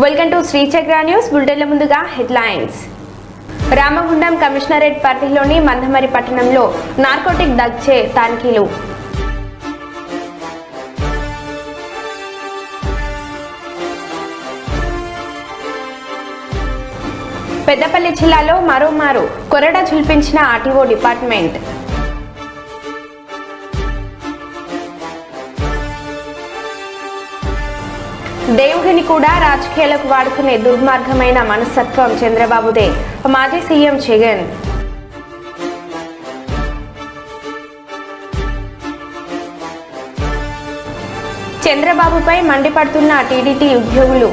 Welcome to Shri చక్ర news బులెటిన్ల ముందుగా headlines. Ramagundam commissionerate పరిధిలోని మందమరి పట్టణంలో నార్కోటిక్ డ్రగ్స్ తనిఖీలు. పెద్దపల్లి జిల్లాలో మరోమారు కొరడా ఝుల్పించిన ఆర్టీఓ డిపార్ట్మెంట్. దేవుడిని కూడా రాజకీయాలకు వాడుకునే దుర్మార్గమైన మనస్తత్వం చంద్రబాబుదే, మాజీ సీఎం జగన్. చంద్రబాబుపై మండిపడుతున్న టీడీటీ ఉద్యోగులు.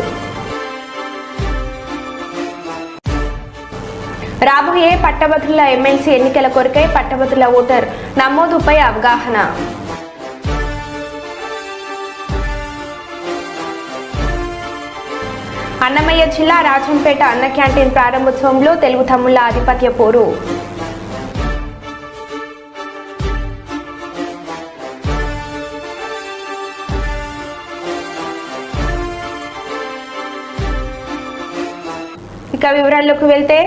రాబోయే పట్టభద్రుల ఎమ్మెల్సీ ఎన్నికల కొరకై పట్టభద్రుల ఓటర్ నమోదుపై అవగాహన. అన్నమయ్య జిల్లా రాజంపేట అన్న క్యాంటీన్ ప్రారంభోత్సవంలో తెలుగు తమ్ముళ్ల ఆధిపత్య పోరు. ఇక వివరాల్లోకి వెళ్తే,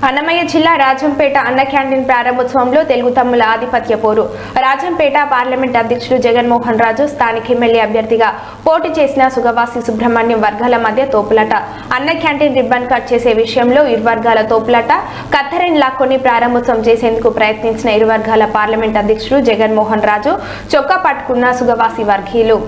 అన్నమయ్య జిల్లా రాజంపేట అన్న క్యాంటీన్ ప్రారంభోత్సవంలో తెలుగు తమ్ముల ఆధిపత్య పోరు. రాజంపేట పార్లమెంట్ అధ్యక్షుడు జగన్మోహన్ రాజు, స్థానిక ఎమ్మెల్యే అభ్యర్థిగా పోటీ చేసిన సుగవాసి సుబ్రహ్మణ్యం వర్గాల మధ్య తోపులాట. అన్న క్యాంటీన్ రిబ్బన్ కట్ చేసే విషయంలో ఇరు వర్గాల తోపులాట. కత్తెరని లాక్కొని ప్రారంభోత్సవం చేసేందుకు ప్రయత్నించిన ఇరు వర్గాల పార్లమెంట్ అధ్యక్షుడు జగన్మోహన్ రాజు చొక్కా పట్టుకున్న సుగవాసి వర్గీయులు.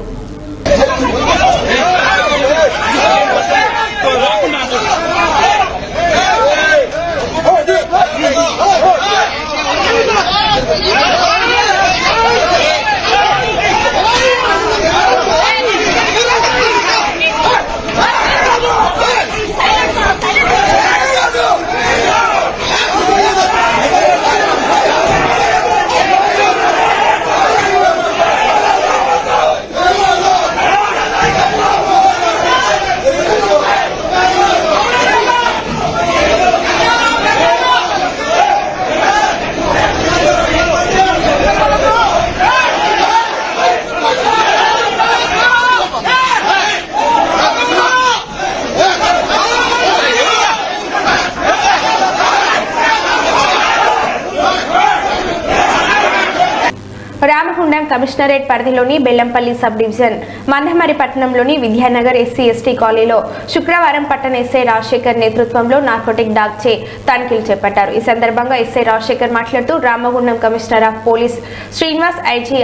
రామగుండం కమిషనరేట్ పరిధిలోని బెల్లంపల్లి సబ్ డివిజన్ మందమరి పట్టణంలోని విద్యానగర్ ఎస్సీ ఎస్టీ కాలనీలో శుక్రవారం పట్టణ ఎస్ఐ రాజశేఖర్ నేతృత్వంలో నార్కోటిక్ డ్రగ్స్ తనిఖీలు చేపట్టారు. ఈ సందర్భంగా ఎస్ఐ రాజశేఖర్ మాట్లాడుతూ, Ramagundam commissioner of police Srinivas IG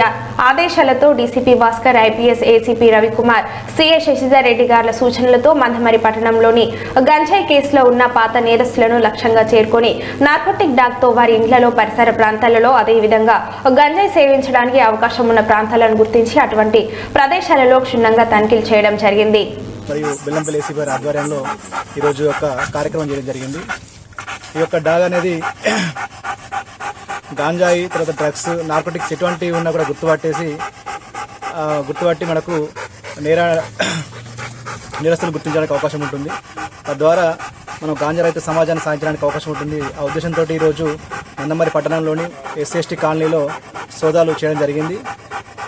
ఆదేశాలతో DCP Bhaskar, IPS ACP Ravikumar, CI Sasidhar Reddy గార్ల సూచనలతో మందమరి పట్టణంలోని గంజాయి కేసులో ఉన్న పాత నేరస్తులను లక్ష్యంగా చేరుకొని నార్కోటిక్ డ్రగ్ తో వారి ఇండ్లలో, పరిసర ప్రాంతాలలో, అదేవిధంగా గంజాయి సేవించడానికి అవకాశం ఉన్న ప్రాంతాలను గుర్తించి అటువంటి ప్రదేశాలలో క్షుణ్ణంగా తనిఖీలు చేయడం జరిగింది. మరియు బెల్లంపల్లి ఏసీ గారి ఆధ్వర్యంలో ఈరోజు ఒక కార్యక్రమం చేయడం జరిగింది. ఈ యొక్క డాగ్ అనేది గాంజాయి, తర్వాత డ్రగ్స్, నార్కోటిక్స్ ఎటువంటివి ఉన్నా కూడా గుర్తుపట్టి మనకు నేరస్తులు గుర్తించడానికి అవకాశం ఉంటుంది. తద్వారా మనం గాంజా రహిత సమాజాన్ని సాధించడానికి అవకాశం ఉంటుంది. ఆ ఉద్దేశంతో ఈరోజు మందమరి పట్టణంలోని ఎస్సీ కాలనీలో సోదాలు చేయడం జరిగింది.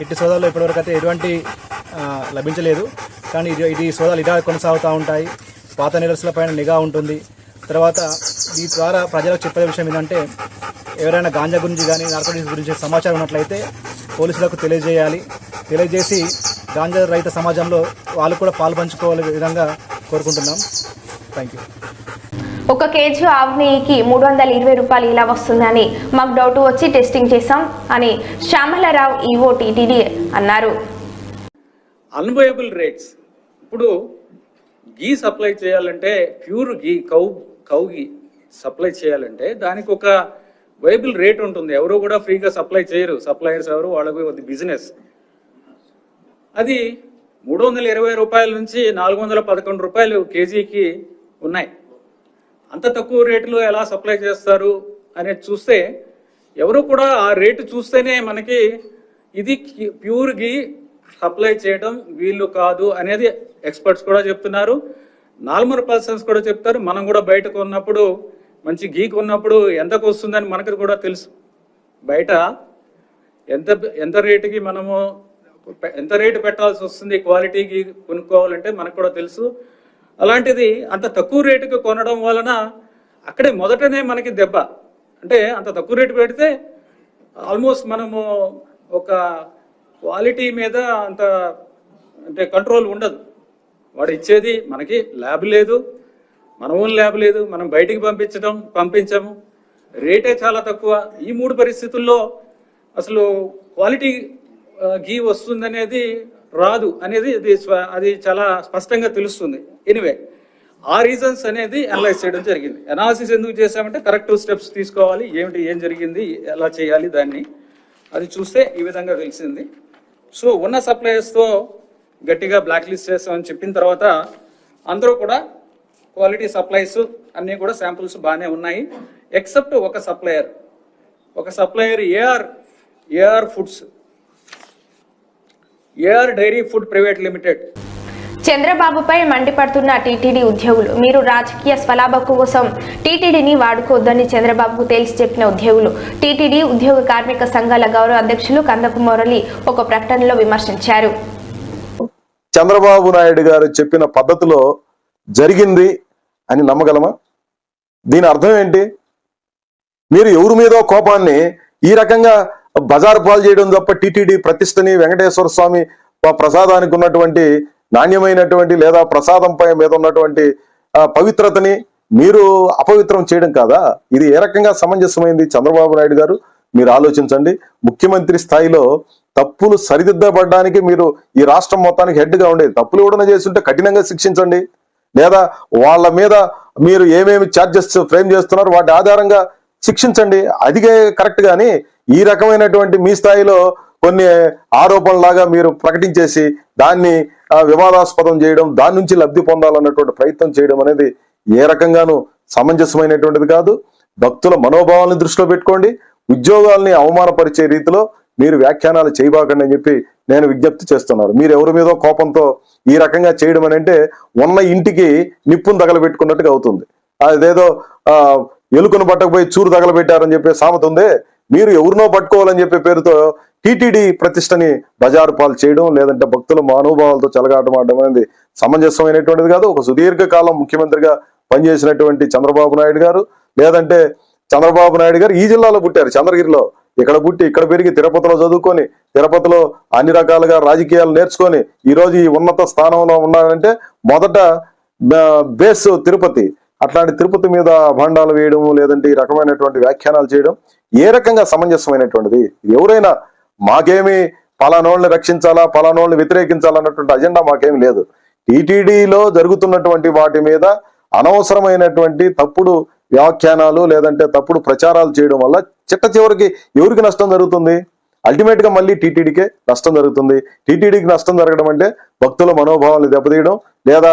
ఇట్టి సోదాల్లో ఇప్పటివరకు అయితే ఎటువంటి లభించలేదు. కానీ ఇది సోదాలు ఇలా కొనసాగుతూ ఉంటాయి. పాత నేరస్తులపైన నిఘా ఉంటుంది. తర్వాత ఈ ద్వారా ప్రజలకు చెప్పే విషయం ఏంటంటే, ఎవరైనా గాంజా గురించి కానీ నార్కోటిక్స్ గురించి సమాచారం ఉన్నట్లయితే పోలీసులకు తెలియజేసి గాంజా రహిత సమాజంలో వాళ్ళు కూడా పాలు పంచుకోవాలనే విధంగా కోరుకుంటున్నాం. Thank you. 1 కేజీ ఆవు నెయ్యికి 320 రూపాయలు ఇలా వస్తుందని మాకు డౌట్ వచ్చి టెస్టింగ్ చేశాం అని శ్యామలరావు ఈవో టీటీడీ అన్నారు. అన్వయబుల్ రేట్స్ ఇప్పుడు గీ సప్లై చేయాలంటే, ప్యూర్ గీ కౌ గీ సప్లై చేయాలంటే దానికి ఒక వైబుల్ రేట్ ఉంటుంది. ఎవరు కూడా ఫ్రీగా సప్లై చేయరు. సప్లయర్స్ ఎవరు, వాళ్ళకి బిజినెస్. అది 320 రూపాయల నుంచి 411 రూపాయలు కేజీకి ఉన్నాయి. అంత తక్కువ రేటులో ఎలా సప్లై చేస్తారు అనేది చూస్తే, ఎవరు కూడా ఆ రేటు చూస్తేనే మనకి ఇది ప్యూర్ గీ సప్లై చేయడం వీళ్ళు కాదు అనేది ఎక్స్పర్ట్స్ కూడా చెప్తున్నారు. నార్మల్ పర్సన్స్ కూడా చెప్తారు. మనం కూడా బయట కొన్నప్పుడు, మంచి గీ కొన్నప్పుడు ఎంతకు వస్తుందని మనకు కూడా తెలుసు. బయట ఎంత రేటుకి మనము ఎంత రేటు పెట్టాల్సి వస్తుంది క్వాలిటీకి కొనుక్కోవాలంటే మనకు కూడా తెలుసు. అలాంటిది అంత తక్కువ రేటుకి కొనడం వలన అక్కడే మొదటనే మనకి దెబ్బ. అంటే అంత తక్కువ రేటు పెడితే ఆల్మోస్ట్ మనము ఒక క్వాలిటీ మీద అంత అంటే కంట్రోల్ ఉండదు. వాడు ఇచ్చేది మనకి ల్యాబ్ లేదు, మన ఓన్ ల్యాబ్ లేదు, మనం బయటికి పంపించము, రేటే చాలా తక్కువ. ఈ 3 పరిస్థితుల్లో అసలు క్వాలిటీ ఘీ వస్తుందనేది రాదు అనేది అది చాలా స్పష్టంగా తెలుస్తుంది. ఎనివే ఆ రీజన్స్ అనేది అనలైజ్ చేయడం జరిగింది. అనాలిసిస్ ఎందుకు చేసామంటే కరెక్టివ్ స్టెప్స్ తీసుకోవాలి, ఏం జరిగింది, ఎలా చేయాలి దాన్ని అది చూస్తే ఈ విధంగా తెలిసింది. సో ఉన్న సప్లయర్స్తో గట్టిగా బ్లాక్ లిస్ట్ చేస్తామని చెప్పిన తర్వాత అందరూ కూడా క్వాలిటీ సప్లైస్ అన్నీ కూడా శాంపుల్స్ బాగానే ఉన్నాయి. ఎక్సెప్ట్ ఒక supplier AR foods, AR dairy food private limited. చంద్రబాబుపై మండిపడుతున్న టీటీడీ ఉద్యోగులు, మీరు రాజకీయ స్వలాభం కోసం టీటీడీని వాడుకోవద్దని చంద్రబాబుకు తేల్చి చెప్పిన ఉద్యోగులు. టీటీడీ ఉద్యోగ కార్మిక సంఘాల గౌరవ అధ్యక్షులు కందపు మురళి ఒక ప్రకటనలో విమర్శించారు. చంద్రబాబు నాయుడు గారు చెప్పిన పద్ధతిలో జరిగింది అని నమ్మగలమా? దీని అర్థం ఏంటి? మీరు ఎవరి మీదో కోపాన్ని ఈ రకంగా బజారు పాలు చేయడం తప్ప టీటీడీ ప్రతిష్టని, వెంకటేశ్వర స్వామి ప్రసాదానికి ఉన్నటువంటి నాణ్యమైనటువంటి లేదా ప్రసాదంపై మీద ఉన్నటువంటి పవిత్రతని మీరు అపవిత్రం చేయడం కాదా? ఇది ఏ రకంగా సమంజసమైంది? చంద్రబాబు నాయుడు గారు మీరు ఆలోచించండి. ముఖ్యమంత్రి స్థాయిలో తప్పులు సరిదిద్దబడడానికి మీరు ఈ రాష్ట్రం మొత్తానికి హెడ్గా ఉండేది. తప్పులు ఎవడన్నా చేస్తుంటే కఠినంగా శిక్షించండి, లేదా వాళ్ళ మీద మీరు ఏమేమి ఛార్జెస్ ఫ్రేమ్ చేస్తున్నారో వాటి ఆధారంగా శిక్షించండి. అది కరెక్ట్. కానీ ఈ రకమైనటువంటి మీ స్థాయిలో కొన్ని ఆరోపణలాగా మీరు ప్రకటించేసి దాన్ని వివాదాస్పదం చేయడం, దాని నుంచి లబ్ధి పొందాలన్నటువంటి ప్రయత్నం చేయడం అనేది ఏ రకంగానూ సమంజసమైనటువంటిది కాదు. భక్తుల మనోభావాలను దృష్టిలో పెట్టుకోండి. ఉద్యోగాల్ని అవమానపరిచే రీతిలో మీరు వ్యాఖ్యానాలు చేయబాకండి అని చెప్పి నేను విజ్ఞప్తి చేస్తున్నాను. మీరు ఎవరి మీదో కోపంతో ఈ రకంగా చేయడం అని అంటే ఉన్న ఇంటికి నిప్పును తగలబెట్టుకున్నట్టుగా అవుతుంది. అదేదో ఎలుకను పట్టకపోయి చూరు తగలబెట్టారని చెప్పే సామెత ఉంది. మీరు ఎవరినో పట్టుకోవాలని చెప్పే పేరుతో టీటీడీ ప్రతిష్టని బజారు పాలు చేయడం, లేదంటే భక్తుల మనోభావాలతో చెలగాటమాడడం అనేది సమంజసమైనటువంటిది కాదు. ఒక సుదీర్ఘకాలం ముఖ్యమంత్రిగా పనిచేసినటువంటి చంద్రబాబు నాయుడు గారు, లేదంటే చంద్రబాబు నాయుడు గారు ఈ జిల్లాలో పుట్టారు, చంద్రగిరిలో. ఇక్కడ పుట్టి ఇక్కడ పెరిగి తిరుపతిలో చదువుకొని తిరుపతిలో అన్ని రకాలుగా రాజకీయాలు నేర్చుకొని ఈరోజు ఈ ఉన్నత స్థానంలో ఉన్నారంటే మొదట బేస్ తిరుపతి. అట్లాంటి తిరుపతి మీద భాండాలు వేయడం, లేదంటే ఈ రకమైనటువంటి వ్యాఖ్యానాలు చేయడం ఏ రకంగా సమంజసమైనటువంటిది? ఎవరైనా మాకేమి పలానోళ్ళని రక్షించాలా, పలానోళ్ళని వ్యతిరేకించాలన్నటువంటి అజెండా మాకేమి లేదు. టీటీడీలో జరుగుతున్నటువంటి వాటి మీద అనవసరమైనటువంటి తప్పుడు వ్యాఖ్యానాలు లేదంటే తప్పుడు ప్రచారాలు చేయడం వల్ల చిట్ట చివరికి ఎవరికి నష్టం జరుగుతుంది? అల్టిమేట్ గా మళ్ళీ టీటీడీకే నష్టం జరుగుతుంది. టీటీడీకి నష్టం జరగడం అంటే భక్తుల మనోభావాలు దెబ్బతీయడం, లేదా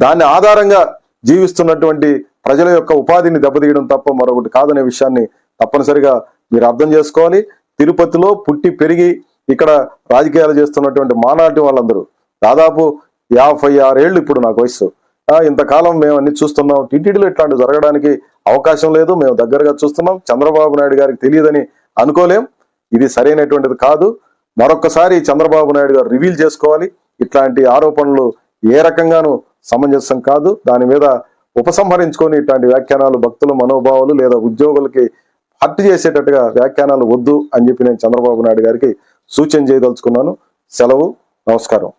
దాన్ని ఆధారంగా జీవిస్తున్నటువంటి ప్రజల యొక్క ఉపాధిని దెబ్బతీయడం తప్ప మరొకటి కాదనే విషయాన్ని తప్పనిసరిగా మీరు అర్థం చేసుకోవాలి. తిరుపతిలో పుట్టి పెరిగి ఇక్కడ రాజకీయాలు చేస్తున్నటువంటి మానాటి వాళ్ళందరూ దాదాపు 56 ఏళ్ళు ఇప్పుడు నాకు వయసు. ఇంతకాలం మేము అన్ని చూస్తున్నాం. టీటీడీలో ఇట్లాంటి జరగడానికి అవకాశం లేదు. మేము దగ్గరగా చూస్తున్నాం. చంద్రబాబు నాయుడు గారికి తెలియదని అనుకోలేం. ఇది సరైనటువంటిది కాదు. మరొక్కసారి చంద్రబాబు నాయుడు గారు రివీల్ చేసుకోవాలి. ఇట్లాంటి ఆరోపణలు ఏ రకంగానూ సమంజసం కాదు. దాని మీద ఉపసంహరించుకొని ఇట్లాంటి వ్యాఖ్యానాలు భక్తుల మనోభావాలు లేదా ఉద్యోగులకి హర్ట్ చేసేటట్టుగా వ్యాఖ్యానాలు వద్దు అని చెప్పి నేను చంద్రబాబు నాయుడు గారికి సూచన చేయదలుచుకున్నాను. సెలవు. నమస్కారం.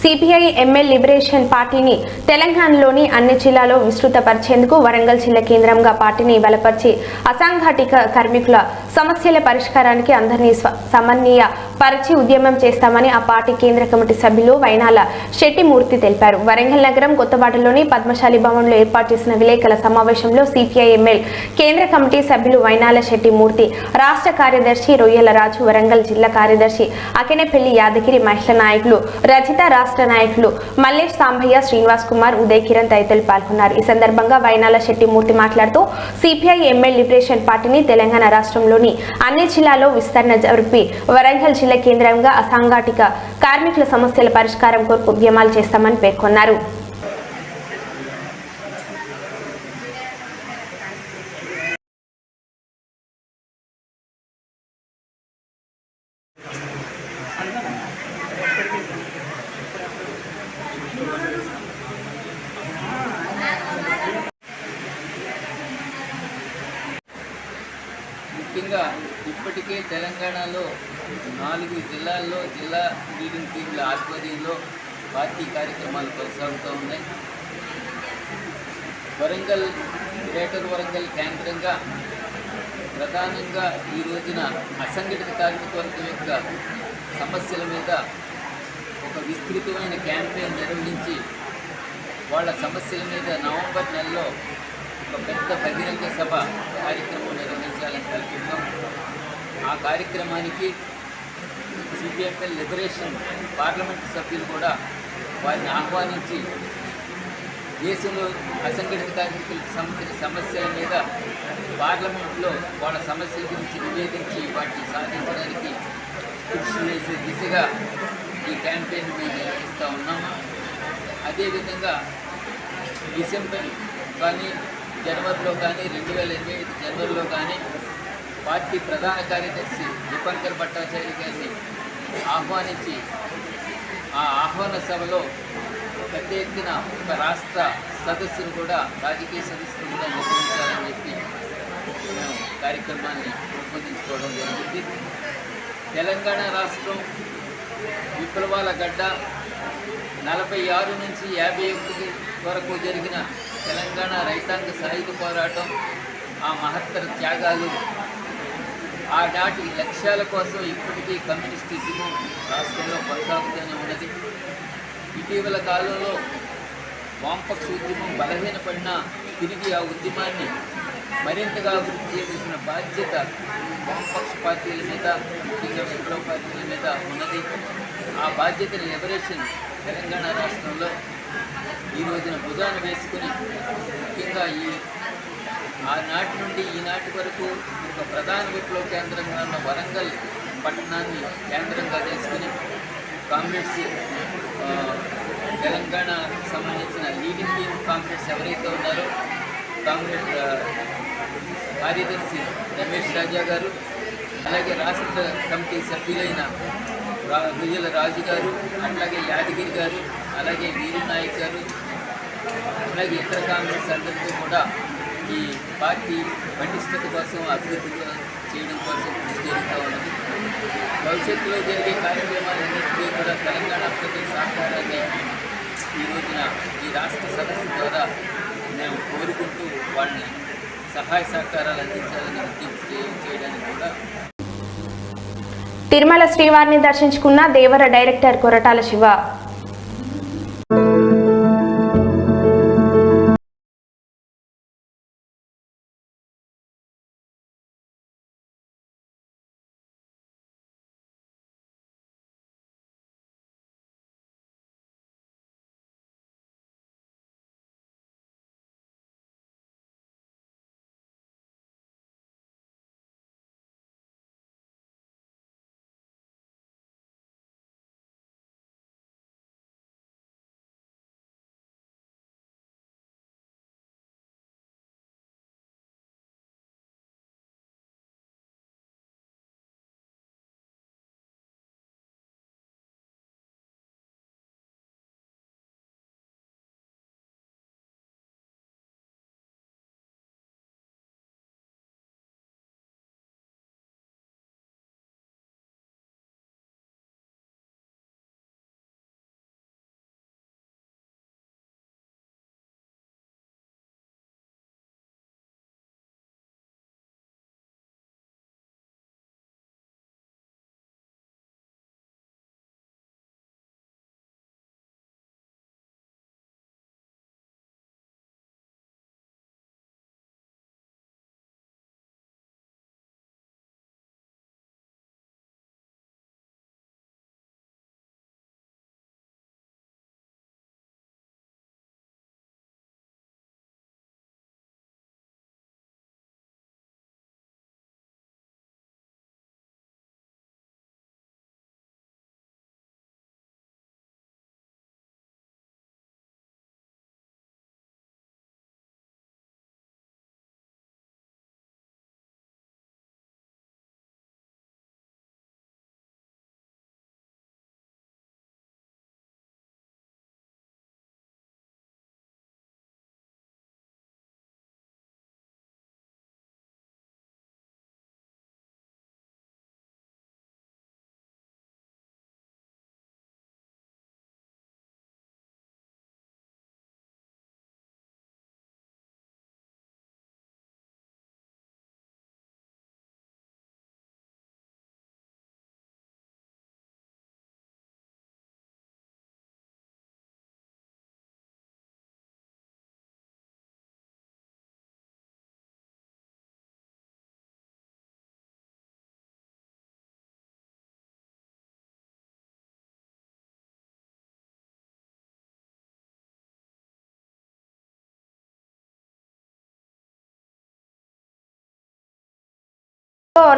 సిపిఐ ఎంఎల్ లిబరేషన్ పార్టీని తెలంగాణలోని అన్ని జిల్లాలో విస్తృతపరిచేందుకు వరంగల్ జిల్లా కేంద్రంగా పార్టీని బలపరిచి అసంఘటిత కార్మికుల సమస్యల పరిష్కారానికి అందరినీ సమన్వయ పరిచి ఉద్యమం చేస్తామని ఆ పార్టీ కేంద్ర కమిటీ సభ్యులు వైనాల శెట్టిమూర్తి తెలిపారు. వరంగల్ నగరం కొత్తబాటలోని పద్మశాలి భవన్లో ఏర్పాటు చేసిన విలేకరుల సమావేశంలో సిపిఐ ఎంఎల్ కేంద్ర కమిటీ సభ్యులు వైనాల శెట్టిమూర్తి, రాష్ట్ర కార్యదర్శి రొయ్యల రాజు, వరంగల్ జిల్లా కార్యదర్శి అకెనపల్లి యాదగిరి, మహిళా నాయకులు రజిత, రాష్ట్ర నాయకులు మల్లేష్ సాంబయ్య, శ్రీనివాస్ కుమార్, ఉదయ్ కిరణ్ తదితరులు పాల్గొన్నారు. ఈ సందర్భంగా వైనాల శెట్టిమూర్తి మాట్లాడుతూ సిపిఐ ఎంఎల్ లిబరేషన్ పార్టీని తెలంగాణ రాష్ట్రంలోని అన్ని జిల్లాల్లో విస్తరణ జరిపి వరంగల్ జిల్లా కేంద్రంగా అసంఘటిత కార్మికుల సమస్యల పరిష్కారం కొరకు ఉద్యమాలు చేస్తామని పేర్కొన్నారు. ఇప్పటికే తెలంగాణలో 4 జిల్లాల్లో జిల్లా లీడింగ్ టీంల ఆధ్వర్యంలో పార్టీ కార్యక్రమాలు కొనసాగుతూ ఉన్నాయి. వరంగల్, గ్రేటర్ వరంగల్ కేంద్రంగా ప్రధానంగా ఈ రోజున అసంఘటిత కార్మిక వర్గం యొక్క సమస్యల మీద ఒక విస్తృతమైన క్యాంపెయిన్ నిర్వహించి వాళ్ళ సమస్యల మీద నవంబర్ నెలలో ఒక పెద్ద బహిరంగ సభ కార్యక్రమం నిర్వహించాలని కల్పిస్తాం. ఆ కార్యక్రమానికి సిపిఎంఎల్ లిబరేషన్ పార్లమెంటు సభ్యులు కూడా వారిని ఆహ్వానించి దేశంలో అసంఘటిత కార్మికులకు సంబంధించిన సమస్యల మీద పార్లమెంట్లో వాళ్ళ సమస్యల గురించి నివేదించి వాటిని సాధించడానికి కృషి చేసే దిశగా ఈ క్యాంపెయిన్ మేము నిర్వహిస్తూ ఉన్నాము. అదేవిధంగా డిసెంబర్ కానీ జనవరిలో కానీ 2025 జనవరిలో కానీ పార్టీ ప్రధాన కార్యదర్శి దీపంకర్ భట్టాచార్య గారిని ఆహ్వానించి ఆ ఆహ్వాన సభలో పెద్ద ఎత్తున ఒక రాష్ట్ర సదస్సును కూడా రాజకీయ సదస్సును కూడా నిర్వహించాలని చెప్పి మేము కార్యక్రమాన్ని రూపొందించుకోవడం జరిగింది. తెలంగాణ రాష్ట్రం విప్లవాల గడ్డ 46 నుంచి 51 వరకు జరిగిన తెలంగాణ రైతాంగ సాయుధ పోరాటం, ఆ మహత్తర త్యాగాలు, ఆనాటి లక్ష్యాల కోసం ఇప్పటికీ కమ్యూనిస్ట్ ఉద్యమం రాష్ట్రంలో కొనసాగుతూనే ఉన్నది. ఇటీవల కాలంలో వామపక్ష ఉద్యమం బలహీనపడినా తిరిగి ఆ ఉద్యమాన్ని మరింతగా అభివృద్ధి చేయాల్సిన బాధ్యత వామపక్ష పార్టీల మీద, ముఖ్యంగా విప్లవ పార్టీల మీద ఉన్నది. ఆ బాధ్యతని లిబరేషన్ తెలంగాణ రాష్ట్రంలో ఈ రోజున భుజాన వేసుకుని ముఖ్యంగా ఆనాటి నుండి ఈనాటి వరకు ఒక ప్రధాన విప్లవ కేంద్రంగా ఉన్న వరంగల్ పట్టణాన్ని కేంద్రంగా చేసుకుని కామ్రేడ్స్ తెలంగాణకు సంబంధించిన లీడింగ్ టీమ్ కామ్రేడ్స్ ఎవరైతే ఉన్నారో కామ్రేడ్ కార్యదర్శి రమేష్ రాజా గారు, అలాగే రాష్ట్ర కమిటీ సభ్యులైన విజయల రాజు గారు, అట్లాగే యాదగిరి గారు, అలాగే వీరు నాయక్ గారు, అలాగే ఇతర కామ్రేడ్స్ అందరితో కూడా ఈ పార్టీ పటిష్టత కోసం, అభివృద్ధి చేయడం కోసం కృషి జరుగుతూ ఉన్నది. భవిష్యత్తులో జరిగే కార్యక్రమాలన్నింటినీ కూడా తెలంగాణ ప్రజల సహకారాన్ని ఈ రోజున ఈ రాష్ట్ర సదస్సు ద్వారా మేము కోరుకుంటూ వాళ్ళని సహాయ సహకారాలు అందించాలని విజ్ఞప్తి చేయడానికి కూడా. తిరుమల శ్రీవారిని దర్శించుకున్న దేవర డైరెక్టర్ కొరటాల శివ.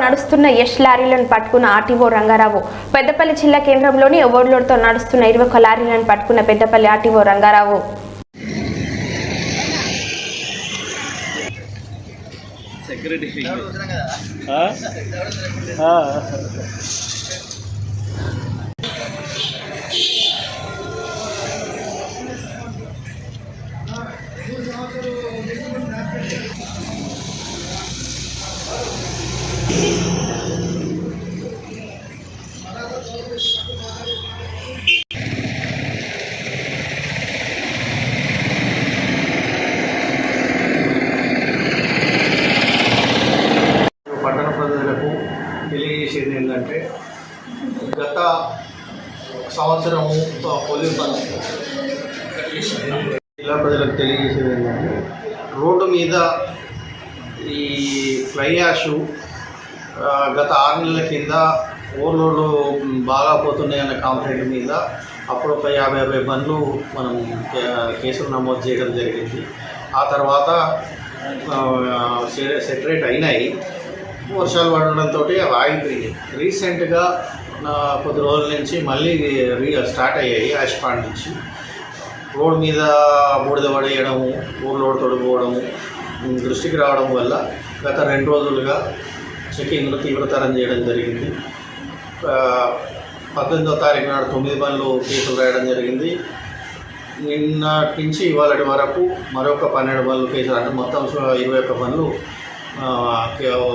నడుస్తున్న యష్ లారీలను పట్టుకున్న ఆర్టీఓ రంగారావు. పెద్దపల్లి జిల్లా కేంద్రంలోని ఓవర్లోడ్తో నడుస్తున్న 21 లారీలను పట్టుకున్న పెద్దపల్లి ఆర్టీఓ రంగారావు. పట్టణ ప్రజలకు తెలియజేసేది ఏంటంటే గత సంవత్సరము పొల్యూషన్ జిల్లా ప్రజలకు తెలియజేసేది ఏంటంటే రోడ్డు మీద ఈ ఫ్లై యాష్ గత 6 నెలల కింద ఓవర్లోడ్ బాగా పోతున్నాయన్న కంప్లైంట్ మీద అప్పుడు ఒక 50 బండ్లు మనం కేసులు నమోదు చేయడం జరిగింది. ఆ తర్వాత సెటరేట్ అయినాయి. వర్షాలు పడడంతో అవి ఆగిపోయినాయి. రీసెంట్గా కొద్ది రోజుల నుంచి మళ్ళీ స్టార్ట్ అయ్యాయి. యాష్పాండ్ నుంచి రోడ్ మీద బూడిద పడేయడము, ఊర్లోడ్ తొడిపోవడము దృష్టికి రావడం వల్ల గత 2 రోజులుగా చెకింగ్ను తీవ్రతరం చేయడం జరిగింది. 18వ తారీఖు నాడు 9 బండ్లు కేసులు రాయడం జరిగింది. నిన్నటి నుంచి ఇవాళ వరకు మరొక 12 బండ్లు కేసులు, అంటే మొత్తం 21 బండ్లు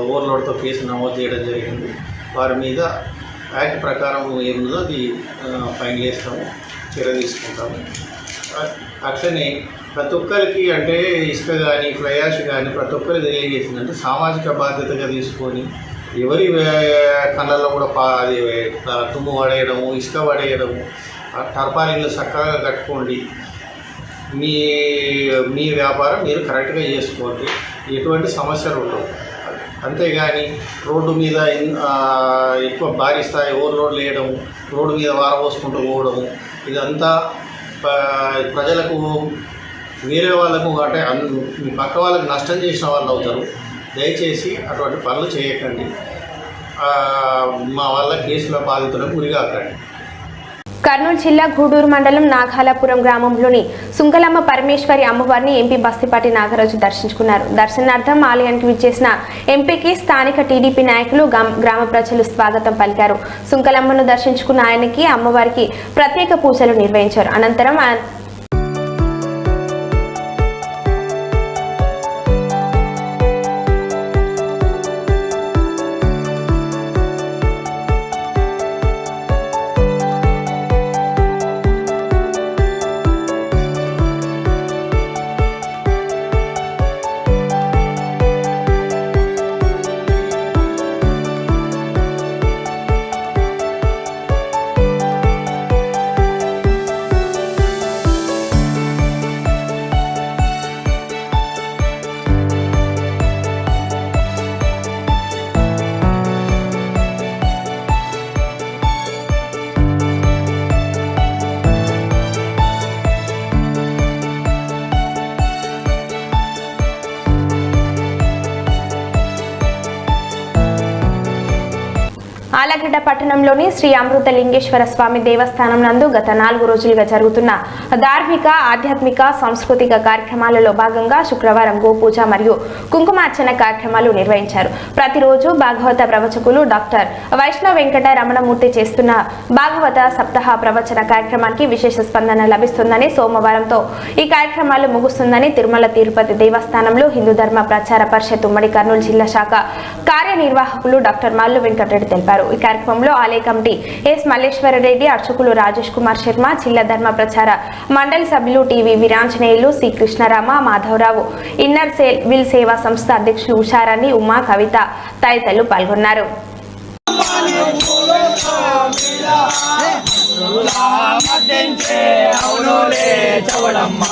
ఓవర్లోడ్తో కేసు నమోదు చేయడం జరిగింది. వారి మీద యాక్ట్ ప్రకారం ఏముందో అది ఫైన్ చేస్తాము, చర్య తీసుకుంటాము. అట్లనే ప్రతి ఒక్కరికి అంటే ఇసుక కానీ ఫ్లై యాష్ కానీ ప్రతి ఒక్కరికి తెలియజేసిందంటే సామాజిక బాధ్యతగా తీసుకొని ఎవరి కళ్ళల్లో కూడా అది తుమ్ము పడేయడము, ఇసుక పడేయడము, టర్పాలిన్లు చక్కగా కట్టుకోండి. మీ వ్యాపారం మీరు కరెక్ట్గా చేసుకోండి, ఎటువంటి సమస్యలు ఉండవు. అంతేగాని రోడ్డు మీద ఎక్కువ భారీ స్థాయి ఓవర్లోడ్ వేయడము, రోడ్డు మీద వారపోసుకుంటూ పోవడము, ఇదంతా ప్రజలకు వేరే వాళ్ళకు అంటే మీ పక్క వాళ్ళకి నష్టం చేసిన వాళ్ళు అవుతారు. దయచేసి అటువంటి పనులు చేయకండి. మా వల్ల కేసుల బాధితులకు గురికాకండి. కర్నూలు జిల్లా గూడూరు మండలం నాగాలాపురం గ్రామంలోని సుంకలమ్మ పరమేశ్వరి అమ్మవారిని ఎంపీ బస్తిపాటి నాగరాజు దర్శించుకున్నారు. దర్శనార్థం ఆలయానికి విచ్చేసిన ఎంపీకి స్థానిక టీడీపీ నాయకులు, గ్రామ ప్రజలు స్వాగతం పలికారు. సుంకలమ్మను దర్శించుకున్న ఆయనకి అమ్మవారికి ప్రత్యేక పూజలు నిర్వహించారు. అనంతరం ఆలగడ్డ పట్టణంలోని శ్రీ అమృతలింగేశ్వర స్వామి దేవస్థానం నందు గత 4 రోజులుగా జరుగుతున్న ధార్మిక, ఆధ్యాత్మిక, సాంస్కృతిక కార్యక్రమాలలో భాగంగా శుక్రవారం గోపూజ మరియు కుంకుమార్చన కార్యక్రమాలు నిర్వహించారు. ప్రతిరోజు భాగవత ప్రవచకులు డాక్టర్ వైష్ణవ వెంకట రమణమూర్తి చేస్తున్న భాగవత సప్తాహ ప్రవచన కార్యక్రమానికి విశేష స్పందన లభిస్తుందని, సోమవారంతో ఈ కార్యక్రమాలు ముగుస్తుందని తిరుమల తిరుపతి దేవస్థానంలో హిందూ ధర్మ ప్రచార పరిషత్ ఉమ్మడి కర్నూలు జిల్లా శాఖ కార్యనిర్వాహకులు డాక్టర్ మల్లు వెంకటరెడ్డి తెలిపారు. ఈ కార్యక్రమంలో ఆలయ కమిటీ ఎస్ మల్లేశ్వరరెడ్డి, అర్చకులు రాజేష్ కుమార్ శర్మ, జిల్లా ధర్మ ప్రచార మండలి సభ్యులు TV Veeranjaneyulu, C Krishnarama, Madhavarao, inner wheel సేవా సంస్థ అధ్యక్షులు ఉషారాణి, ఉమా, కవిత తదితరులు పాల్గొన్నారు. చౌడమ్మ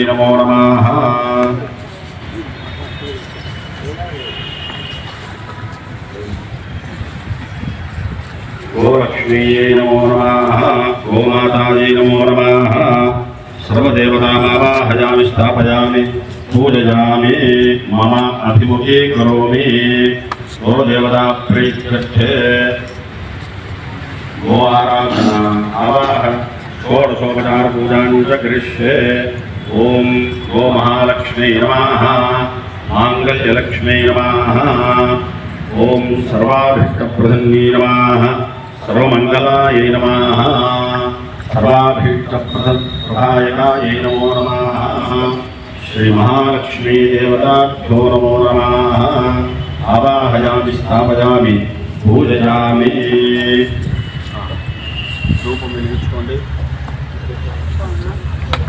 నమో నమః. గోలక్ష్మీయై నమో నమః. గోమాతాయై నమో నమః. సర్వదేవతామావాహయామి స్థాపయామి పూజయామి మమ అభిముఖీ కరోమి. గో దేవతా ప్రీత్యర్థే గో ఆరాధన ఆవాహ షోడశోపచార పూజాం చ కరిష్యే. ఓం గో మహాలక్ష్మీ నమః. మాంగళ్యలక్ష్మీ నమః. ఓం సర్వాభీష్టప్రసన్నీ నమః. సర్వమంగళాయై నమః. సర్వాభీష్టప్రదాయకాయై నమో నమః. శ్రీ మహాలక్ష్మీ దేవతాభ్యో నమో నమః. ఆవాహయామి స్థాపయామి పూజయామి. రూపం వెలిగించుకోండి.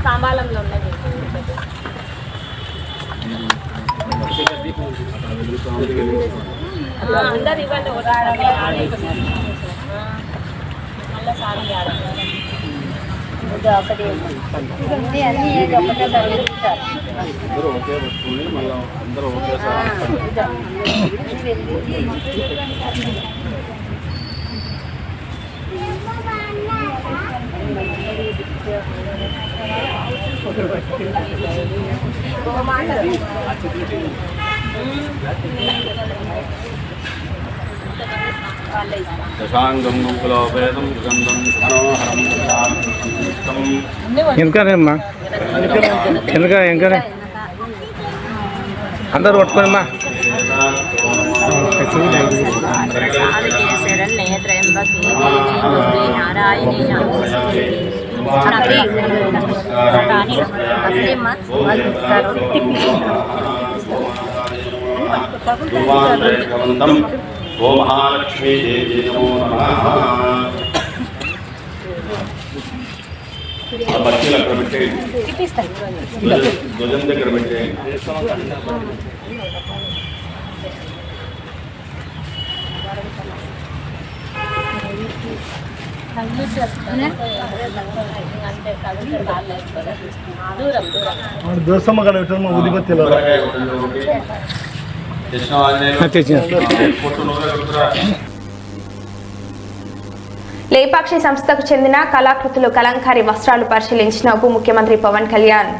సాంబాలంలో ఉన్నాయి అందరు ఇవ్వండి ఒకటి అన్ని ఒకటే అందరూ ఒకే వస్తువుని మళ్ళీ అందరూ ఒకేసారి దశాంగం గుంకులోపేతం సుగంధం మనోహరం వెనకనేమ్మా వెనకనే అందరూ పట్టుకోనమ్మా. ఓ మహాలక్ష్మీ దేవి నమో నమః. బచ్చీలు అక్కడ పెట్టేయండి. ధ్వజం దగ్గర పెట్టేయండి. దోసమ్మ కడ పెట్టమ్మా ఉదిపత్తిలో లేపాక్షి సంస్థకు చెందిన కళాకృతులు కలంకారీ వస్త్రాలు పరిశీలించిన ఉప ముఖ్యమంత్రి పవన్ కళ్యాణ్.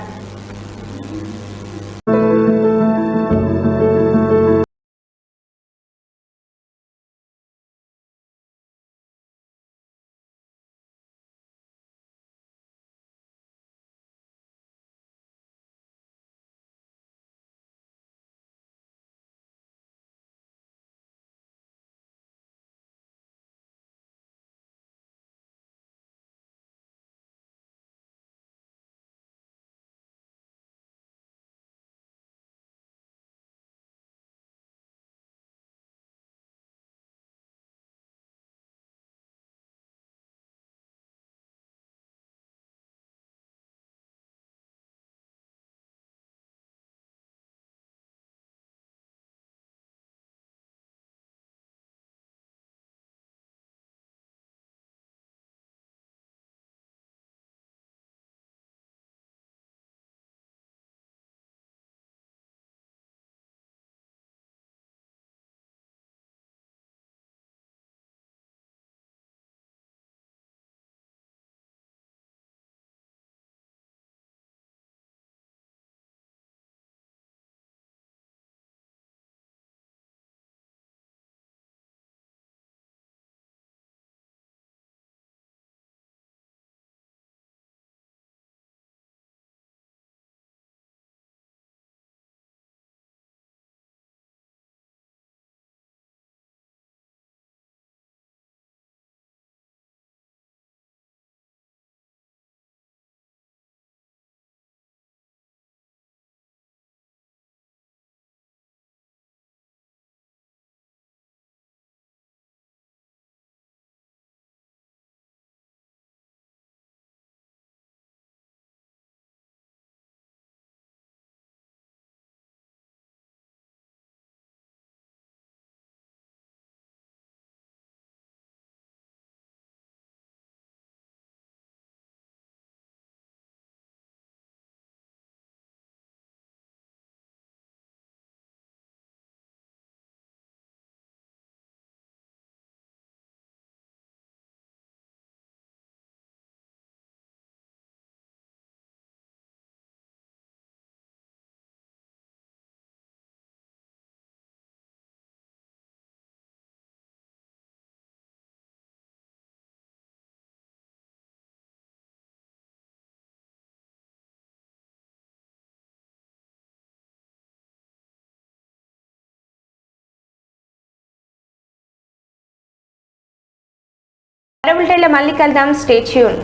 మళ్ళీ కలుద్దాం. Stay tune.